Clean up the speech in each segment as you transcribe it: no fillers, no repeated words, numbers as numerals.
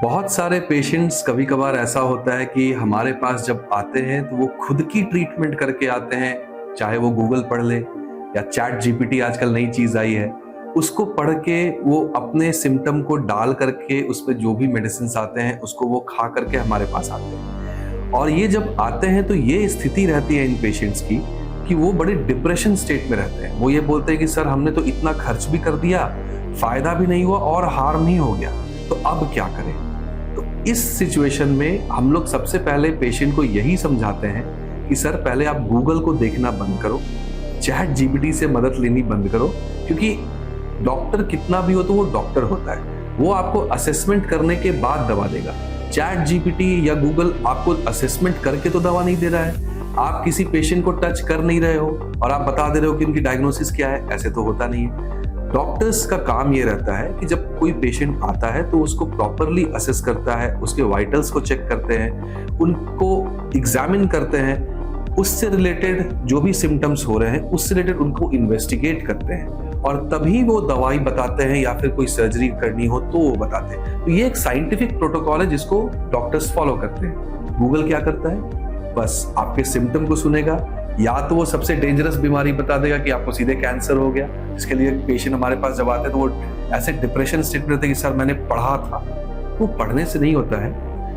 बहुत सारे पेशेंट्स कभी कभार ऐसा होता है कि हमारे पास जब आते हैं तो वो खुद की ट्रीटमेंट करके आते हैं, चाहे वो गूगल पढ़ ले या चैट जीपीटी आजकल नई चीज आई है, उसको पढ़ के वो अपने सिम्टम को डाल करके उस पर जो भी मेडिसिन आते हैं उसको वो खा करके हमारे पास आते हैं। और ये जब आते हैं तो ये स्थिति रहती है इन पेशेंट्स की कि वो बड़े डिप्रेशन स्टेट में रहते हैं। वो ये बोलते हैं कि सर हमने तो इतना खर्च भी कर दिया, फायदा भी नहीं हुआ और हार्म ही हो गया, तो अब क्या करें। तो इस सिचुएशन में हम लोग सबसे पहले पेशेंट को यही समझाते हैं कि सर पहले आप गूगल को देखना बंद करो, चैट जीपीटी से मदद लेनी बंद करो, क्योंकि डॉक्टर कितना भी हो तो वो डॉक्टर होता है, वो आपको असेसमेंट करने के बाद दवा देगा। चैट जीपीटी या गूगल आपको असेसमेंट करके तो दवा नहीं दे रहा है। आप किसी पेशेंट को टच कर नहीं रहे हो और आप बता दे रहे हो कि उनकी डायग्नोसिस क्या है, ऐसे तो होता नहीं है। डॉक्टर्स का काम ये रहता है कि जब कोई पेशेंट आता है तो उसको प्रॉपरली असेस करता है, उसके वाइटल्स को चेक करते हैं, उनको एग्जामिन करते हैं, उससे रिलेटेड जो भी सिम्टम्स हो रहे हैं उससे रिलेटेड उनको इन्वेस्टिगेट करते हैं और तभी वो दवाई बताते हैं या फिर कोई सर्जरी करनी हो तो वो बताते हैं। तो ये एक साइंटिफिक प्रोटोकॉल है जिसको डॉक्टर्स फॉलो करते हैं। गूगल क्या करता है, बस आपके सिम्टम को सुनेगा, या तो वो सबसे डेंजरस बीमारी बता देगा कि आपको सीधे कैंसर हो गया, जिसके लिए पेशेंट हमारे पास जब आते हैं तो वो ऐसे डिप्रेशन स्टेट में रहते हैं कि सर मैंने पढ़ा था। वो पढ़ने से नहीं होता है,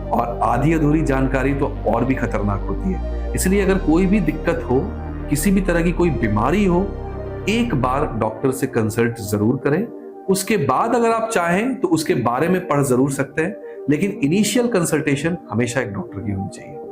और आधी अधूरी जानकारी तो और भी खतरनाक होती है। इसलिए अगर कोई भी दिक्कत हो, किसी भी तरह की कोई बीमारी हो, एक बार डॉक्टर से कंसल्ट जरूर करें। उसके बाद अगर आप चाहें तो उसके बारे में पढ़ जरूर सकते हैं, लेकिन इनिशियल कंसल्टेशन हमेशा एक डॉक्टर की होनी चाहिए।